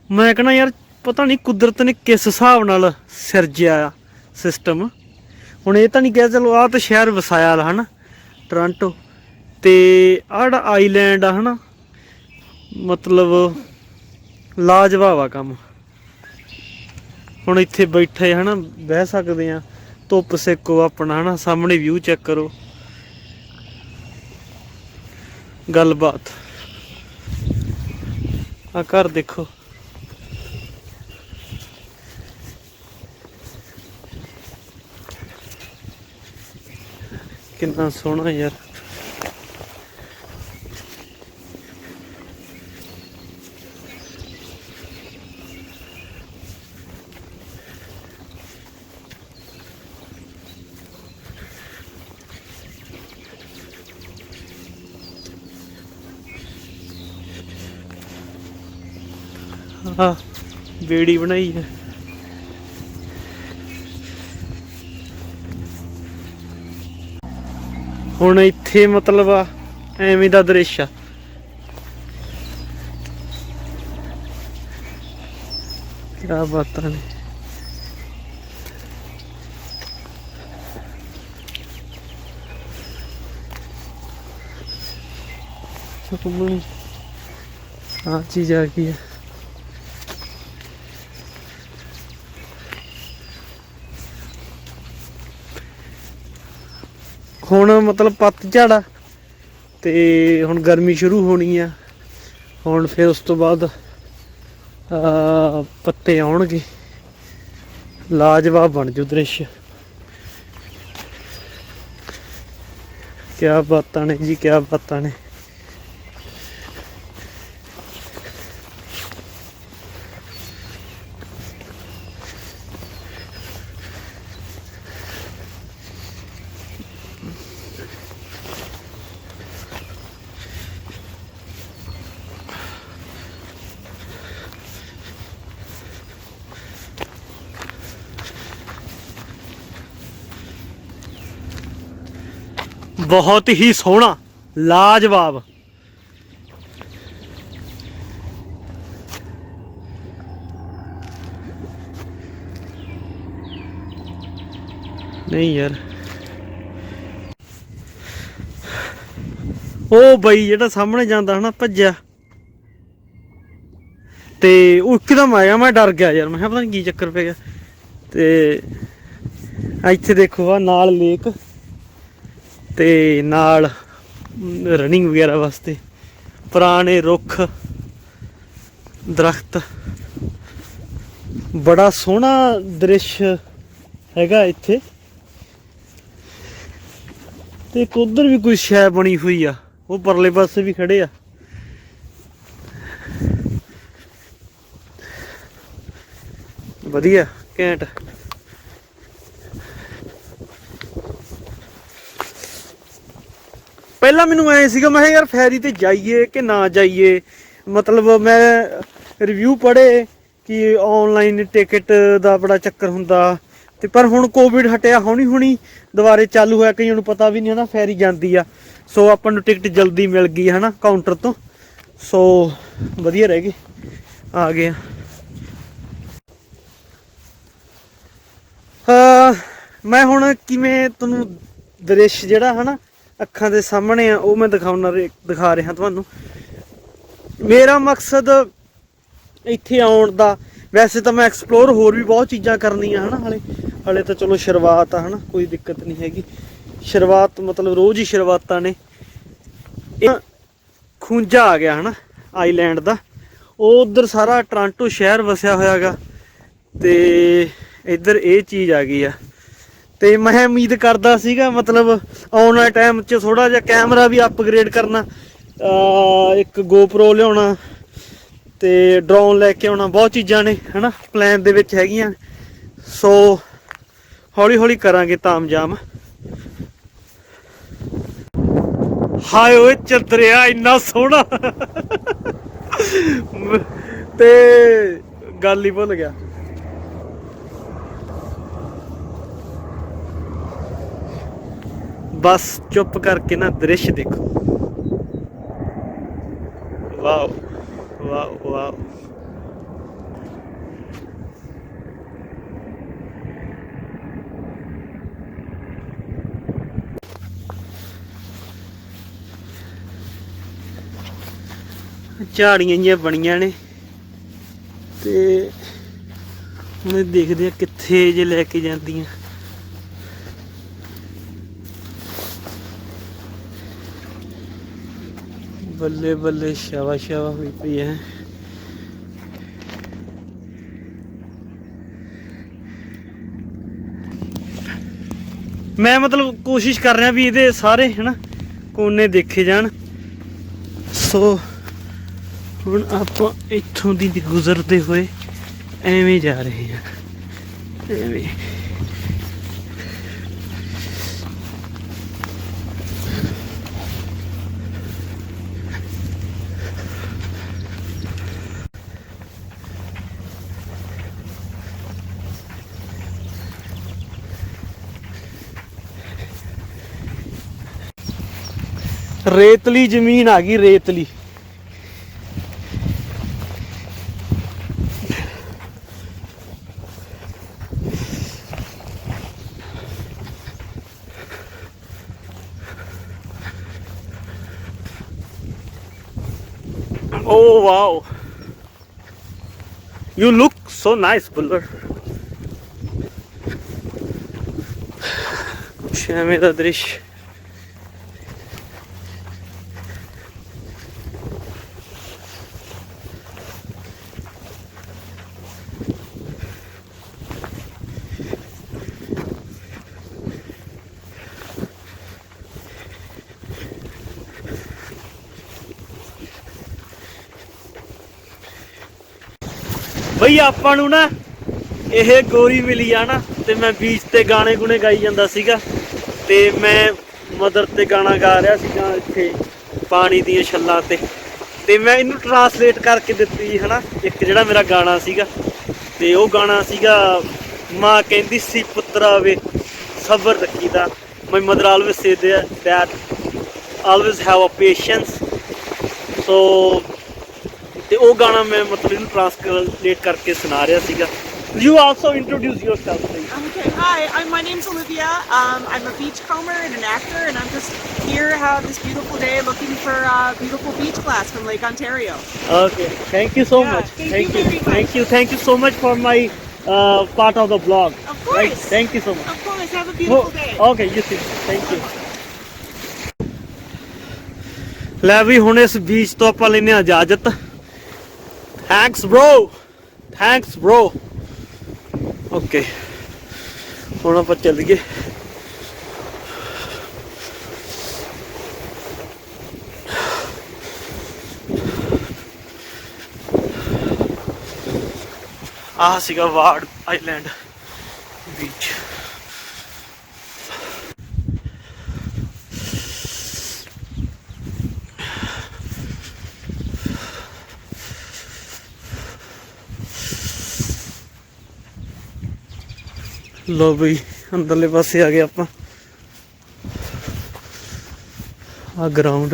ਮੈਂ ਕਹਿੰਦਾ ਯਾਰ ਪਤਾ ਨਹੀਂ ਕੁਦਰਤ ਨੇ ਕਿਸ ਹਿਸਾਬ ਨਾਲ ਸਿਰਜਿਆ ਆ ਸਿਸਟਮ। ਹੁਣ ਇਹ ਤਾਂ ਨਹੀਂ ਕਿਹਾ ਚਲੋ ਆਹ ਤਾਂ ਸ਼ਹਿਰ ਵਸਾਇਆ ਵਾ ਹਨਾ ਟੋਰਾਂਟੋ, ਤੇ ਆਹ ਜਿਹੜਾ ਆਈਲੈਂਡ ਆ ਹਨਾ, ਮਤਲਬ ਲਾਜਵਾਬ ਆ ਕੰਮ। ਹੁਣ ਇੱਥੇ ਬੈਠੇ ਹਨਾ, ਬਹਿ ਸਕਦੇ ਆ, ਧੁੱਪ ਸੇਕੋ ਆਪਣਾ ਹਨਾ, ਸਾਹਮਣੇ ਵਿਊ ਚੈੱਕ ਕਰੋ, ਗੱਲਬਾਤ। ਆ ਘਰ ਦੇਖੋ, ਕਿੰਨਾ ਸੋਹਣਾ ਯਾਰ। ਆਹ ਬੇੜੀ ਬਣਾਈ ਹੈ। ਹੁਣ ਇੱਥੇ ਮਤਲਬ ਆ ਐਵੇਂ ਦਾ ਦ੍ਰਿਸ਼ ਆ, ਕਿਆ ਬਾਤਾਂ ਨੇ। ਆ ਚੀਜ਼ ਆ ਗਈ ਹੈ। ਹੁਣ ਮਤਲਬ ਪਤਝੜ ਆ ਤੇ ਹੁਣ ਗਰਮੀ ਸ਼ੁਰੂ ਹੋਣੀ ਆ। ਹੁਣ ਫਿਰ ਉਸ ਤੋਂ ਬਾਅਦ ਪੱਤੇ ਆਉਣਗੇ, ਲਾਜਵਾਬ ਬਣ ਜੂ ਦ੍ਰਿਸ਼। ਕਿਆ ਬਾਤਾਂ ਨੇ ਜੀ, ਕਿਆ ਬਾਤਾਂ ਨੇ। बहुत ही सोहना, लाजवाब। नहीं यार ओ बई जेड़ा सामने जांदा है ना भज्या ते वो एकदम आया, मैं डर गया यार, मैं पता नहीं की चक्कर पे गया। ते इत्थे देखो आ नाल लेक ते नाल रनिंग वगैरह वास्ते पुराने रुख दरख्त, बड़ा सोहना दृश्य हैगा इत्थे। ते एक उधर भी कोई शै बनी हुई आ, वो परले पासे भी खड़े आ। वधिया घैंट। पहला मैनू ऐ सीगा, मैं यार फेरी ते जाइए कि ना जाइए, मतलब मैं रिव्यू पढ़े कि ऑनलाइन टिकट दा बड़ा चक्कर हुंदा, ते पर हुण कोविड हटिया, हौली हौली दुबारे चालू होया, कईयां नूं पता भी नहीं है ना फेरी जांदी आ। सो आपां नूं टिकट जल्दी मिल गई है ना काउंटर तो, सो वधिया रह गई, आ गए। मैं हुण किवें तुहानूं दृश्य जिहड़ा है ना ਅੱਖਾਂ ਦੇ ਸਾਹਮਣੇ ਆ ਉਹ ਮੈਂ ਦਿਖਾ ਰਿਹਾ ਤੁਹਾਨੂੰ। ਮੇਰਾ ਮਕਸਦ ਇੱਥੇ ਆਉਣ ਦਾ, ਵੈਸੇ ਤਾਂ ਮੈਂ ਐਕਸਪਲੋਰ ਹੋਰ ਵੀ ਬਹੁਤ ਚੀਜ਼ਾਂ ਕਰਨੀਆਂ ਹਨਾ, ਹਲੇ ਤਾਂ ਚਲੋ ਸ਼ੁਰੂਆਤ ਆ ਹਨਾ, ਕੋਈ ਦਿੱਕਤ ਨਹੀਂ ਹੈਗੀ। शुरुआत मतलब रोज़ ही शुरुआत ने। खूंजा आ गया है ना आईलैंड का, उधर सारा टोरंटो शहर वसिया होया गा, ते इधर ये चीज़ आ गई है। तो मैं उम्मीद करता सीगा मतलब आने वाले टाइम च थोड़ा जिहा कैमरा भी अपग्रेड करना, एक गोप्रो लिया, तो ड्रोन लैके आना, बहुत चीज़ां ने है ना प्लैन दे विच हैगियां। सो हौली हौली करांगे तामजाम। हाय ओए चंद्रिया इन्ना सोहना ते गल ही भुल गया। बस चुप करके ना दृश्य देखो। वाह वाह वाह। झाड़ियां जिहियां बनियां ने ते हुण देखदे आ कित्थे जे लैके जांदियां। बल्ले बल्ले शावा शावा हुई पई है। मैं मतलब कोशिश कर रहा भी ये सारे है ना कोने देखे जान। सो हुण आपां इत्थों दी गुजरते हुए एवें जा रहे हैं, एवें। रेतली जमीन आ गई, रेतली। Oh wow, you look so nice, Buller. कुछ ऐवें दा दृश्य। बई आपां नूं ना ਇਹ गोरी मिली आ ना, तो मैं बीच ते गाने गुने गाई जांदा सीगा, ते मैं मदर ते गाना गा रहा सीगा इत्थे पानी दी छल्लां ते मैं इनू ट्रांसलेट करके दित्ती है ना। एक जिहड़ा मेरा गाना सीगा, ते ओह गाना सीगा माँ कहंदी सी पुत्तरा वे सबर रखी दा, my mother always say that always have a patience. So ते ओह गाना मैं मतलब इनू ट्रांसलेट करके सुना रहा सीगा। You also introduce yourself, please. Okay, hi. My name's Olivia. I'm a beachcomber and an actor, and I'm just here this beautiful day looking for a beautiful beach class from Lake Ontario. Okay, thank you so Yeah, much. thank you very much. Thank you so much for my part of the vlog. Of course. Right? Thank you so much. Of course. Have a beautiful day. Okay, you too. Thank you. ਲੈ ਵੀ ਹੁਣ ਇਸ beach ਤੋਂ ਆਪਾਂ ਲੈਨੇ ਆ ਇਜਾਜ਼ਤ। Thanks bro। Okay ਹੁਣ ਆਪਾਂ ਚੱਲੀਏ। ਆਹ ਸੀਗਾ ਵਾਰਡ ਆਈਲੈਂਡ ਬੀਚ। लो बई अंदरले पासे आ गए आप। ग्राउंड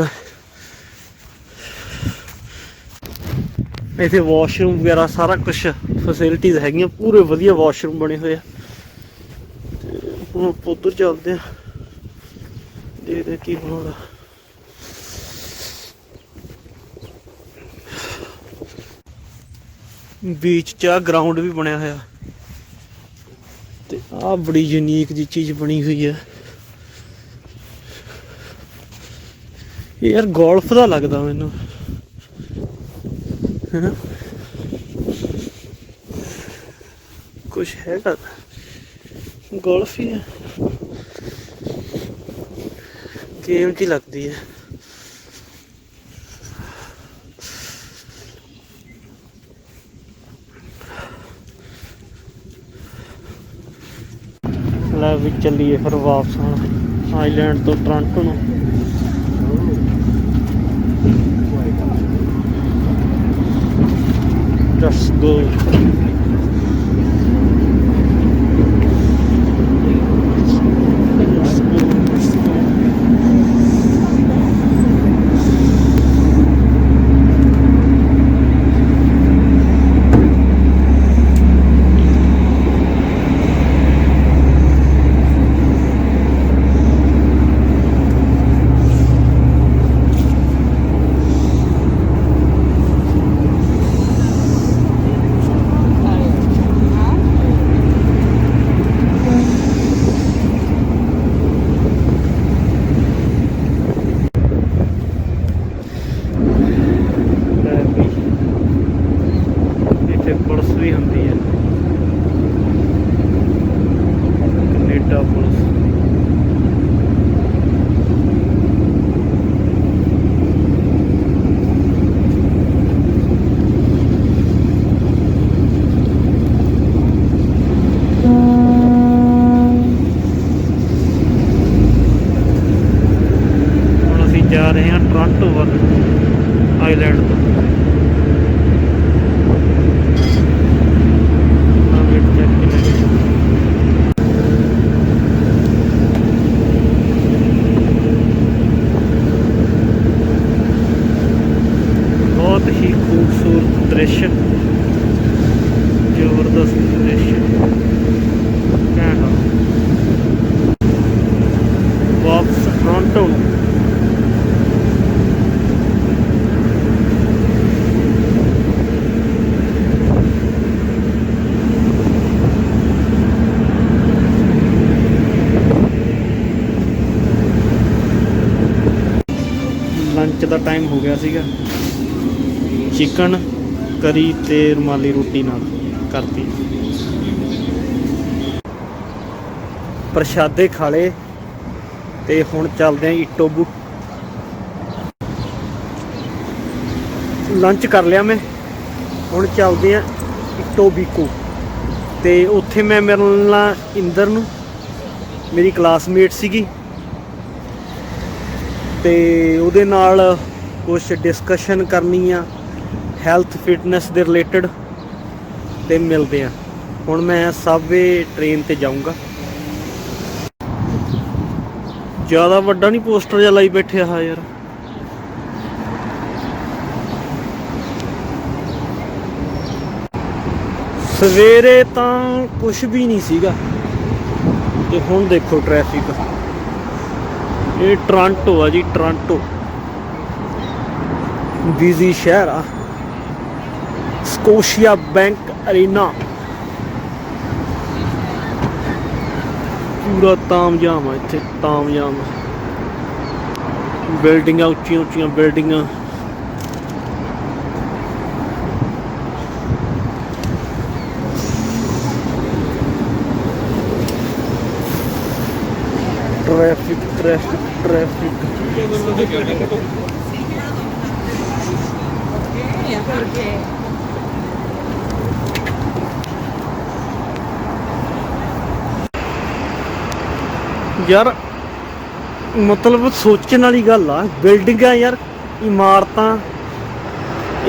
इतने वॉशरूम वगैरह सारा कुछ फैसिलिटीज़ है, पूरे वधिया वॉशरूम बने हुए। हम उधर चलते हैं, देखते की होगा। बीच च ग्राउंड भी बनया होया, ते आ बड़ी यूनीक जी चीज़ बनी हुई है। ਇਹ ਯਾਰ ਗੋਲਫ ਦਾ ਲੱਗਦਾ ਮੈਨੂੰ ਹੈਂ? ਕੁਛ ਹੈਗਾ ਗੋਲਫ ਹੀ ਹੈ, ਗੇਮ 'ਚ ਹੀ ਲੱਗਦੀ ਹੈ। ਲੈ ਵੀ ਚੱਲੀਏ ਫਿਰ ਵਾਪਸ ਹੁਣ ਆਈਲੈਂਡ ਤੋਂ ਟੋਰਾਂਟੋ ਨੂੰ। Let's go. ਪੁਲਿਸ ਵੀ ਹੁੰਦੀ ਹੈ, ਕੈਨੇਡਾ ਪੁਲਿਸ। ਹੁਣ ਅਸੀਂ ਜਾ ਰਹੇ ਹਾਂ ਟੋਰਾਂਟੋ ਵੱਲ ਆਈਲੈਂਡ ਤੋਂ। बहुत ही खूबसूरत दृश्य, जबरदस्त दृश्य। वापस टोरांटो। लंच का टाइम हो गया सीगा, चिकन करी ते रुमाली रोटी नाल करती। प्रशादे खा ले ते हुण चलदे हैं इटोबू। लंच कर लिया मैं, हुण चलदे हैं इटोबीको ते उत्थे मैं मिलना इंदर नूं, मेरी क्लासमेट सीगी ते उहदे नाल कुछ डिस्कशन करनी आ हैल्थ फिटनेस दे रिलेटेड ते मिलते हैं। हुण मैं सबवे ट्रेन ते जाऊँगा। ज़्यादा वड्डा नहीं पोस्टर जिहा लाई बैठे हा यार। सवेरे तां कुछ भी नहीं सीगा ते हुण देखो ट्रैफिक। ये टोरांटो आ जी, टोरांटो बिजी शहर आ। स्कोशिया बैंक अरीना पूरा तामझाम है इत्थे, तामझाम। बिल्डिंगां उच्चियां उच्चियां बिल्डिंगां। Traffic traffic traffic. यार मतलब सोचने वाली गल आ, बिल्डिंगां यार, इमारतां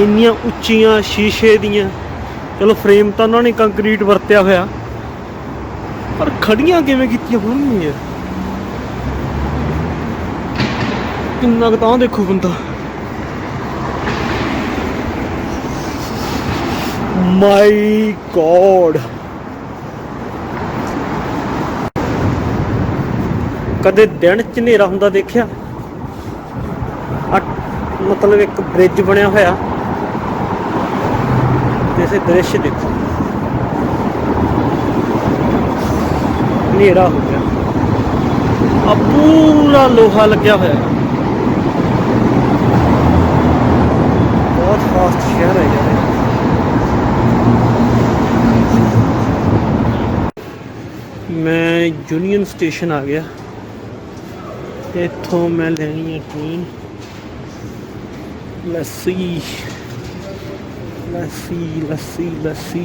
इन्नियां उच्चियां शीशे दियां। चलो फ्रेम तो उन्होंने कंक्रीट वरत्या होया, पर खड़ियां किवें कीतियां होणगीयां यार। किन्ना तां देखो बंदा, माय गॉड। कदे दिन च हनेरा हुंदा देखिया? मतलब एक ब्रिज बनया होया, जैसे दृश्य देखो, हनेरा हो गया। अब पूरा लोहा लग्या होया, ਮੈਂ ਯੂਨੀਅਨ ਸਟੇਸ਼ਨ ਆ ਗਿਆ। ਇੱਥੋਂ ਮੈਂ ਲੈਣੀ ਹੈ ਟ੍ਰੇਨ। ਲੱਸੀ ਲੱਸੀ ਲੱਸੀ ਲੱਸੀ।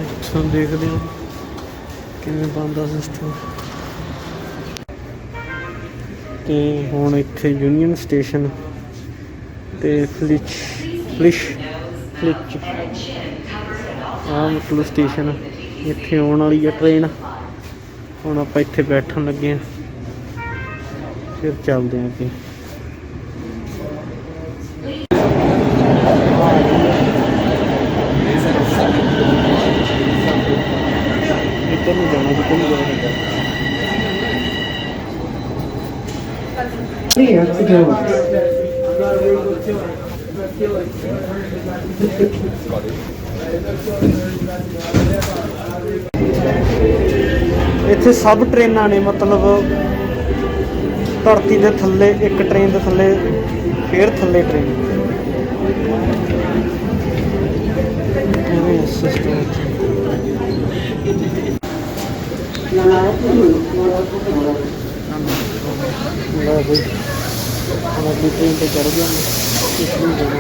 ਇੱਥੋਂ ਦੇਖਦੇ ਹਾਂ ਕਿਵੇਂ ਬਣਦਾ ਸਿਸਟਮ। ਤੇ ਹੁਣ ਇੱਥੇ ਯੂਨੀਅਨ ਸਟੇਸ਼ਨ ਤੇ ਫਲਿਸ਼ ਆਹ ਮਤਲਬ ਸਟੇਸ਼ਨ ਇੱਥੇ ਆਉਣ ਵਾਲੀ ਆ ਟ੍ਰੇਨ। ਹੁਣ ਆਪਾਂ ਇੱਥੇ ਬੈਠਣ ਲੱਗੇ ਹਾਂ, ਫਿਰ ਚੱਲਦੇ ਹਾਂ ਅੱਗੇ। ਇੱਧਰ ਨੂੰ ਜਾਣਾ, ਕਿੱਧਰ ਨੂੰ ਜਾਣਾ? Clear the doors. ਇੱਥੇ ਸਭ ਟ੍ਰੇਨਾਂ ਨੇ, ਮਤਲਬ ਧਰਤੀ ਦੇ ਥੱਲੇ ਇੱਕ ਟ੍ਰੇਨ ਦੇ ਥੱਲੇ ਫਿਰ ਥੱਲੇ ਟ੍ਰੇਨ। ਸਿਸਟਮ ਲੈ ਬਈ ਹੁਣ ਅਗਲੀ ਟ੍ਰੇਨ 'ਤੇ ਚੜ੍ਹ ਗਿਆ ਮੈਂ। ਇਸ ਨੂੰ ਜਾਣਾ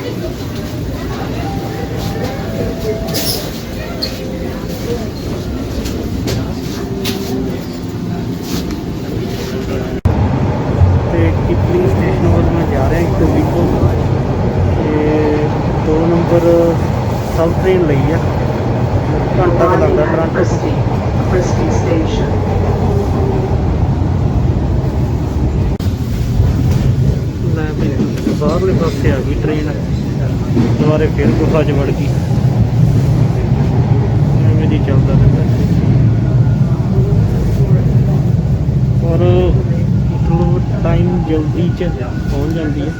ਤੇ ਕਿਪਲਿੰਗ ਸਟੇਸ਼ਨ ਵੱਲ ਮੈਂ ਜਾ ਰਿਹਾ ਇਟੋਬੀਕੋ। ਤੇ 2 ਨੰਬਰ ਸਬ ਟ੍ਰੇਨ ਲਈ ਆ, ਘੰਟਾ ਕੁ ਲੱਗਦਾ ਟਰਾਂਟੋ ਤੋਂ। Frisbee Station. ਲੈ ਬਈ ਬਾਹਰਲੇ ਪਾਸੇ ਆ ਗਈ ਟ੍ਰੇਨ, ਦੁਬਾਰੇ ਫਿਰ ਗੁਫਾ 'ਚ ਵੜ ਗਈ। ਐਵੇਂ ਦੀ ਚੱਲਦਾ ਰਹਿੰਦਾ ਔਰ ਮਤਲਬ ਟਾਈਮ ਜਲਦੀ 'ਚ ਪਹੁੰਚ ਜਾਂਦੀ ਹੈ।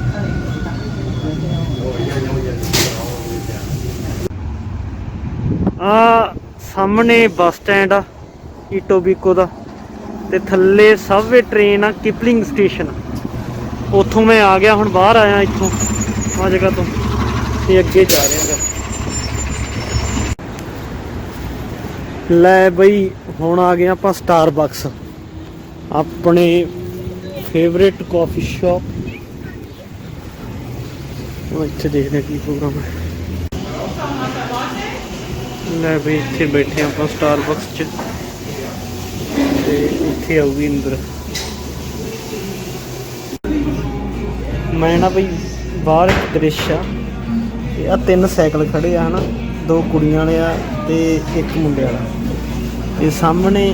ਆ ਸਾਹਮਣੇ ਬੱਸ ਸਟੈਂਡ ਆ ਇਟੋਬੀਕੋ ਦਾ, ਤੇ ਥੱਲੇ ਸਬਵੇ ਟ੍ਰੇਨ ਆ ਕਿਪਲਿੰਗ ਸਟੇਸ਼ਨ। ਉੱਥੋਂ ਮੈਂ ਆ ਗਿਆ, ਹੁਣ ਬਾਹਰ ਆਇਆ ਇੱਥੋਂ ਆ ਜਗ੍ਹਾ ਤੋਂ, ਤੇ ਅੱਗੇ ਜਾ ਰਿਹਾ ਗਾ। ਲੈ ਬਈ ਹੁਣ ਆ ਗਏ ਆਪਾਂ ਸਟਾਰਬਕਸ, ਆਪਣੇ ਫੇਵਰੇਟ ਕਾਫੀ ਸ਼ਾਪ। ਇੱਥੇ ਦੇਖਦੇ ਹਾਂ ਕੀ ਪ੍ਰੋਗਰਾਮ ਹੈ। ਲੈ ਬਈ ਇੱਥੇ ਬੈਠੇ ਆਪਾਂ ਸਟਾਰਬਕਸ 'ਚ, ਤੇ ਇੱਥੇ ਆਊਗੀ ਅੰਦਰ। ਮੈਂ ਨਾ ਬਈ ਬਾਹਰ ਇੱਕ ਦ੍ਰਿਸ਼ ਆ, ਤੇ ਆ 3 ਸਾਈਕਲ ਖੜੇ ਆ, ਹਨਾ, 2 ਕੁੜੀਆਂ ਵਾਲੇ ਆ ਤੇ 1 ਮੁੰਡੇ ਵਾਲਾ। ਤੇ ਸਾਹਮਣੇ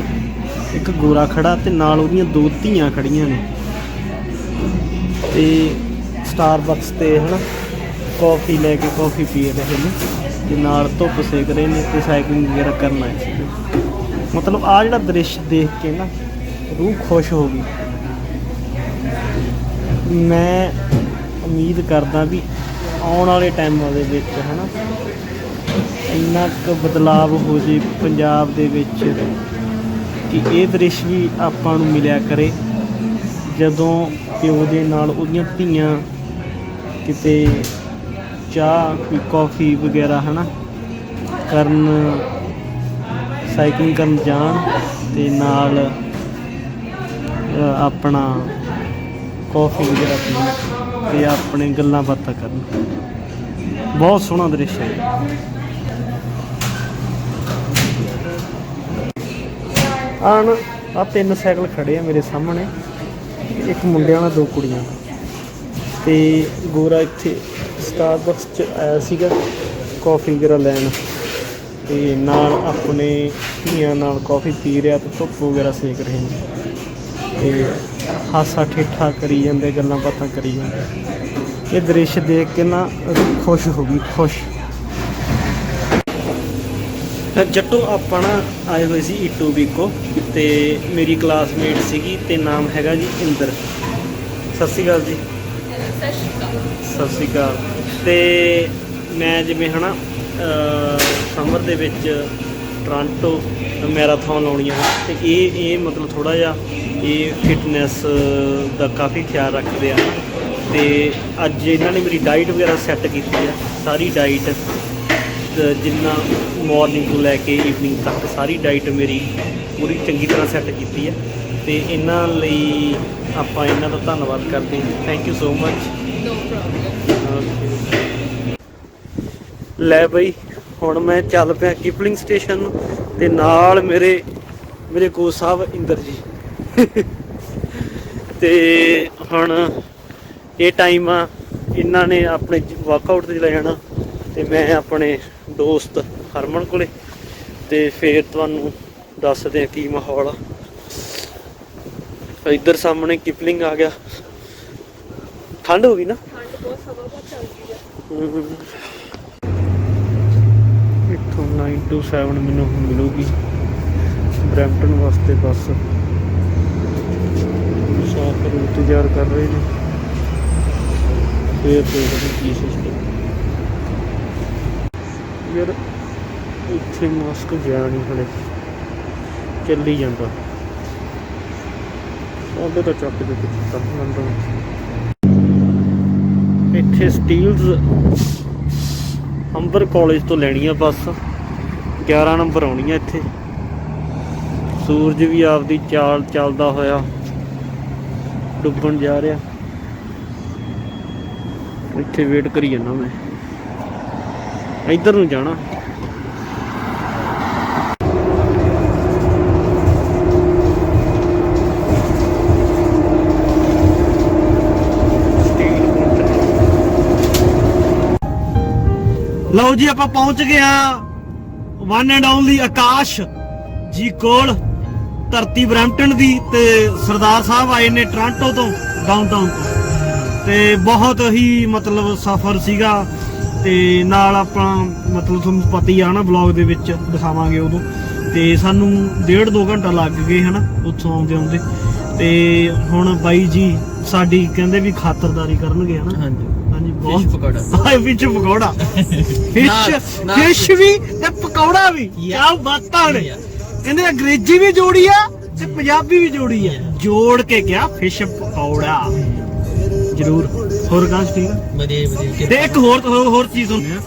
ਇੱਕ ਗੋਰਾ ਖੜਾ ਤੇ ਨਾਲ ਉਹਦੀਆਂ 2 ਧੀਆਂ ਖੜੀਆਂ ਨੇ। ਤੇ ਸਟਾਰਬਕਸ ਤੇ ਹਨਾ ਕੌਫੀ ਲੈ ਕੇ ਕੌਫੀ ਪੀ ਰਹੇ ਨੇ, ਤੇ ਨਾਲ ਧੁੱਪ ਸੇਕ ਰਹੇ ਨੇ, ਤੇ ਸਾਈਕਲਿੰਗ ਵਗੈਰਾ ਕਰਨ ਆਏ ਸੀ। ਮਤਲਬ ਆ ਜਿਹੜਾ ਦ੍ਰਿਸ਼ ਦੇਖ ਕੇ ਨਾ ਰੂਹ ਖੁਸ਼ ਹੋ ਗਈ। ਮੈਂ ਉਮੀਦ ਕਰਦਾ ਵੀ ਆਉਣ ਵਾਲੇ ਟਾਈਮਾਂ ਦੇ ਵਿੱਚ ਹਨਾ ਇੰਨਾ ਕੁ ਬਦਲਾਵ ਹੋ ਜੇ ਪੰਜਾਬ ਦੇ ਵਿੱਚ ਕਿ ਇਹ ਦ੍ਰਿਸ਼ ਵੀ ਆਪਾਂ ਨੂੰ ਮਿਲਿਆ ਕਰੇ, ਜਦੋਂ ਪਿਓ ਦੇ ਨਾਲ ਉਹਦੀਆਂ ਧੀਆਂ ਕਿਤੇ ਚਾਹ ਕੋਈ ਕੌਫੀ ਵਗੈਰਾ ਹਨਾ ਕਰਨ, ਸਾਈਕਲਿੰਗ ਕਰਨ ਜਾਣ, ਤੇ ਨਾਲ ਆਪਣਾ ਕੌਫੀ ਵਗੈਰਾ ਪੀਣ ਤੇ ਆਪਣੇ ਗੱਲਾਂ ਬਾਤਾਂ ਕਰਨ। ਬਹੁਤ ਸੋਹਣਾ ਦ੍ਰਿਸ਼ ਹੈ। ਆਣ ਆ 3 ਸਾਈਕਲ ਖੜੇ ਆ ਮੇਰੇ ਸਾਹਮਣੇ, 1 ਮੁੰਡੇ ਵਾਲਾ 2 ਕੁੜੀਆਂ ਦਾ। ਤੇ ਗੋਰਾ ਇੱਥੇ ਸਟਾਰਬਕਸ 'ਚ ਆਇਆ ਸੀਗਾ ਕੌਫੀ ਵਗੈਰਾ ਲੈਣ, ਤੇ ਨਾਲ ਆਪਣੇ ਧੀਆਂ ਨਾਲ ਕੌਫੀ ਪੀ ਰਿਹਾ ਤੇ ਧੁੱਪ ਵਗੈਰਾ ਸੇਕ ਰਹੇ ਨੇ, ਤੇ ਹਾਸਾ ਠੇਠਾ ਕਰੀ ਜਾਂਦੇ, ਗੱਲਾਂ ਬਾਤਾਂ ਕਰੀ ਜਾਂਦੇ। ਇਹ ਦ੍ਰਿਸ਼ ਦੇਖ ਕੇ ਨਾ ਰੂਹ ਖੁਸ਼ ਹੋ ਗਈ, ਖੁਸ਼। ਜੱਟੋ ਆਪਾਂ ਨਾ ਆਏ ਹੋਏ ਸੀ ਇਟੋਬੀਕੋ, ਤੇ ਮੇਰੀ ਕਲਾਸਮੇਟ ਸੀਗੀ, ਤੇ ਨਾਮ ਹੈਗਾ ਜੀ ਇੰਦਰ। ਸਤਿ ਸ਼੍ਰੀ ਅਕਾਲ ਜੀ। ਸਤਿ ਸ਼੍ਰੀ ਅਕਾਲ। ਤੇ ਮੈਂ ਜਿਵੇਂ ਹੈ ਨਾ ਸਮਰ ਦੇ ਵਿੱਚ ਟੋਰਾਂਟੋ ਮੈਰਾਥਨ ਲਾਉਣੀਆਂ ਤੇ ਇਹ ਮਤਲਬ ਥੋੜਾ ਜਿਹਾ ਇਹ ਫਿਟਨੈਸ ਦਾ ਕਾਫੀ ਖਿਆਲ ਰੱਖਦੇ ਆ ਤੇ ਅੱਜ ਇਹਨਾਂ ਨੇ ਮੇਰੀ ਡਾਈਟ ਵਗੈਰਾ ਸੈੱਟ ਕੀਤੀ ਆ ਸਾਰੀ ਡਾਈਟ ਜਿੰਨਾ ਮਾਰਨਿੰਗ ਤੋਂ ਲੈ ਕੇ ਈਵਨਿੰਗ ਤੱਕ ਸਾਰੀ ਡਾਈਟ ਮੇਰੀ ਪੂਰੀ ਚੰਗੀ ਤਰ੍ਹਾਂ ਸੈੱਟ ਕੀਤੀ ਆ ਤੇ ਇਹਨਾਂ ਲਈ ਆਪਾਂ ਇਹਨਾਂ ਦਾ ਧੰਨਵਾਦ ਕਰਦੇ ਹਾਂ ਥੈਂਕ ਯੂ ਸੋ ਮਚ ਲੈ ਬਈ ਹੁਣ ਮੈਂ ਚੱਲ ਪਿਆ ਕਿਪਲਿੰਗ ਸਟੇਸ਼ਨ ਤੇ ਨਾਲ ਮੇਰੇ ਕੋਚ ਸਾਹਿਬ ਇੰਦਰ ਜੀ ਤੇ ਹੁਣ ਇਹ ਟਾਈਮ ਆ ਇਹਨਾਂ ਨੇ ਆਪਣੇ ਵਾਕਆਊਟ ਤੇ ਚਲੇ ਜਾਣਾ ਤੇ ਮੈਂ ਆਪਣੇ ਦੋਸਤ ਹਰਮਨ ਕੋਲੇ ਤੇ ਫੇਰ ਤੁਹਾਨੂੰ ਦੱਸਦੇ ਆ ਕੀ ਮਾਹੌਲ ਆ ਇੱਧਰ ਸਾਹਮਣੇ ਕਿਪਲਿੰਗ ਆ ਗਿਆ ਠੰਡ ਹੋ ਗਈ ਨਾ ਠੰਡ ਬਹੁਤ ਹਵਾ ਬਹੁਤ ਚੱਲਦੀ ਆ ਇੱਥੋਂ 9 to 7 ਮੈਨੂੰ ਮਿਲੂਗੀ ਬਰੈਂਪਟਨ ਵਾਸਤੇ ਬੱਸ ਮੁਸਾਫਰ ਇੰਤਜ਼ਾਰ ਕਰ ਰਹੇ ਨੇ ਫੇਰ ਦੇਖਦੇ ਕੀ ਸਿਸਟਮ ਯਾਰ ਇੱਥੇ ਮਾਸਕ ਗਿਆ ਨਹੀਂ ਹਲੇ ਚੱਲੀ ਜਾਂਦਾ ਉਹਦੇ ਤੋਂ ਚੱਕ ਦੇ ਦਿੱਤਾ ਨੰਬਰ ਇੱਥੇ ਸਟੀਲਸ ਅੰਬਰ ਕਾਲਜ ਤੋਂ ਲੈਣੀ ਆ ਬੱਸ 11 ਨੰਬਰ ਆਉਣੀ ਆ ਇੱਥੇ ਸੂਰਜ ਵੀ ਆਪਦੀ ਚਾਲ ਚੱਲਦਾ ਹੋਇਆ ਡੁੱਬਣ ਜਾ ਰਿਹਾ ਇੱਥੇ ਵੇਟ ਕਰੀ ਜਾਂਦਾ ਮੈਂ ਇੱਧਰ ਨੂੰ ਜਾਣਾ ਲਓ ਜੀ ਆਪਾਂ ਪਹੁੰਚ ਗਏ ਆ ਵਨ ਐਂਡ ਓਨਲੀ ਆਕਾਸ਼ ਜੀ ਕੋਲ ਧਰਤੀ ਬਰੈਂਪਟਨ ਦੀ ਤੇ ਸਰਦਾਰ ਸਾਹਿਬ ਆਏ ਨੇ ਟੋਰਾਂਟੋ ਤੋਂ ਡਾਊਨਟਾਊਨ ਤੋਂ ਤੇ ਬਹੁਤ ਹੀ ਮਤਲਬ ਸਫ਼ਰ ਸੀਗਾ ਤੇ ਨਾਲ ਆਪਾਂ ਮਤਲਬ ਤੁਹਾਨੂੰ ਪਤਾ ਹੀ ਆ ਨਾ ਵਲੌਗ ਦੇ ਵਿੱਚ ਦਿਖਾਵਾਂਗੇ ਉਦੋਂ ਤੇ ਸਾਨੂੰ 1.5-2 ਘੰਟਾ ਲੱਗ ਗਏ ਹਨਾ ਉੱਥੋਂ ਆਉਂਦੇ ਤੇ ਹੁਣ ਬਾਈ ਜੀ ਸਾਡੀ ਕਹਿੰਦੇ ਵੀ ਖਾਤਰਦਾਰੀ ਕਰਨਗੇ ਹਨਾ ਹਾਂਜੀ ਬਹੁਤ ਪਕੌੜਾ ਵਿੱਚ ਪਕੌੜਾ ਫਿਸ਼ ਵੀ ਤੇ ਪਕੌੜਾ ਵੀ ਕੀ ਬਾਤਾਂ ਨੇ ਕਹਿੰਦੇ ਅੰਗਰੇਜ਼ੀ ਵੀ ਜੋੜੀ ਆ ਤੇ ਪੰਜਾਬੀ ਵੀ ਜੋੜੀ ਆ ਜੋੜ ਕੇ ਕਿਹਾ ਫਿਸ਼ ਪਕੌੜਾ ਜ਼ਰੂਰ ਹੋਰ ਕਾਸ਼ ਠੀਕ ਆ ਵਧੀਆ ਤੇ ਇੱਕ ਹੋਰ ਚੀਜ਼ ਹੁੰਦੀ ਆ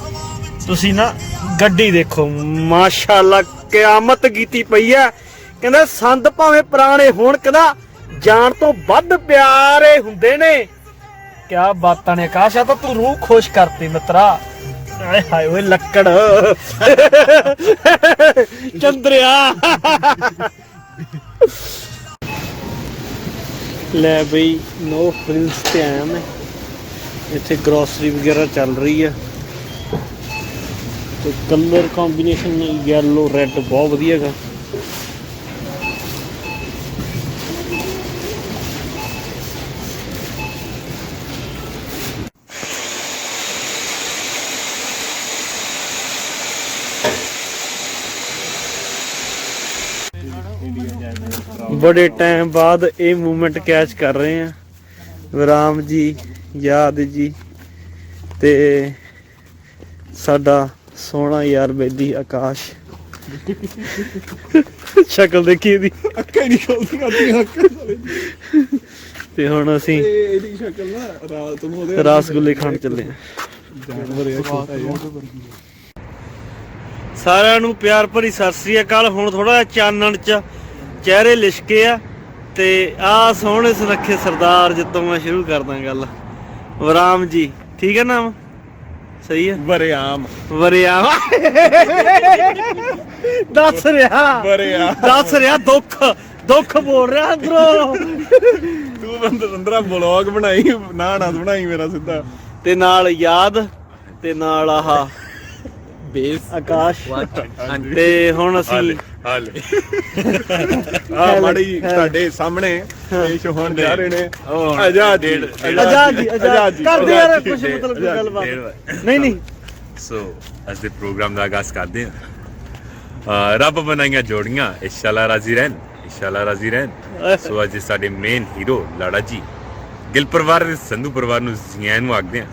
ਤੁਸੀਂ ਨਾ ਗੱਡੀ ਦੇਖੋ ਮਾਸ਼ਾਅੱਲਾ ਕਿਆਮਤ ਕੀਤੀ ਪਈ ਆ ਕਹਿੰਦਾ ਸੰਦ ਭਾਵੇਂ ਪੁਰਾਣੇ ਹੋਣ ਕਹਿੰਦਾ ਜਾਣ ਤੋਂ ਵੱਧ ਪਿਆਰੇ ਹੁੰਦੇ ਨੇ ਕਿਆ ਬਾਤਾਂ ਨੇ ਆਕਾਸ਼ ਆ ਤਾਂ ਤੂੰ ਰੂਹ ਖੁਸ਼ ਕਰਤੀ ਮਿੱਤਰਾ ਆਏ ਹਾਏ ਓਏ ਲੱਕੜ ਚੰਦਰਿਆ ਲੈ ਬਈ ਨੋ ਫ੍ਰਿਲਸ ਤੇ ਆਇਆ ਮੈਂ ਇੱਥੇ ਗਰੋਸਰੀ ਵਗੈਰਾ ਚੱਲ ਰਹੀ ਆ ਤੇ ਕਲਰ ਕੰਬੀਨੇਸ਼ਨ ਯੈਲੋ ਰੈੱਡ ਬਹੁਤ ਵਧੀਆ ਹੈਗਾ बड़े टाइम बाद ये मूवमेंट कैच कर रहे हैं राम जी याद जी ते साडा सोहना यार बेली आकाश शक्ल देखी दी अक्खां नहीं खोलदी ते हुण असीं एदी शक्ल ना रात नूं रसगुल्ले खाण चले सारिਆਂ ਨੂੰ ਪਿਆਰ ਭਰੀ ਸਤਿ ਸ੍ਰੀ ਅਕਾਲ ਹੁਣ ਥੋੜਾ ਜਿਹਾ ਚਾਨਣ ਚ ਚਿਹਰੇ ਲਿਸ਼ਕੇ ਆ ਤੇ ਆ ਸੋਹਣੇ ਸੁਨੱਖੇ ਸਰਦਾਰ ਜਿੱਤੋਂ ਮੈਂ ਸ਼ੁਰੂ ਕਰਦਾ ਗੱਲ ਵਰਾਮ ਜੀ ਠੀਕ ਹੈ ਨਾਮ ਸਹੀ ਹੈ ਵਰਿਆਮ ਦੱਸ ਰਿਹਾ ਦੁੱਖ ਬੋਲ ਰਿਹਾ ਅੰਦਰੋਂ ਤੂੰ ਅੰਦਰਾਂ ਵਲੌਗ ਬਣਾਈ ਨਾ ਬਣਾਈ ਮੇਰਾ ਸਿੱਧਾ ਤੇ ਨਾਲ ਯਾਦ ਤੇ ਨਾਲ ਆਹ ਬੇਸ ਆਕਾਸ਼ ਤੇ ਹੁਣ ਅਸੀਂ ਮਾੜੀ ਸਾਡੇ ਸਾਹਮਣੇ ਪੇਸ਼ ਹੋਣ ਜਾ ਰਹੇ ਨੇ ਆਜ਼ਾਦ ਕਰਦੇ ਯਾਰ ਕੁਝ ਮਤਲਬ ਗੱਲਬਾਤ ਨਹੀਂ ਸੋ ਅੱਜ ਦੇ ਪ੍ਰੋਗਰਾਮ ਦਾ ਆਗਾਜ਼ ਕਰਦੇ ਹਾਂ ਰੱਬ ਬਣਾਈਆਂ ਜੋੜੀਆਂ ਇੰਸ਼ਾਅੱਲਾ ਰਾਜ਼ੀ ਰਹਿਣ ਸੋ ਅੱਜ ਸਾਡੇ ਮੇਨ ਹੀਰੋ ਲਾੜਾ ਜੀ ਗਿੱਲ ਪਰਿਵਾਰ ਦੇ ਸੰਧੂ ਪਰਿਵਾਰ ਨੂੰ ਜ਼ੀਆਂ ਨੂੰ ਆਖਦੇ ਹਾਂ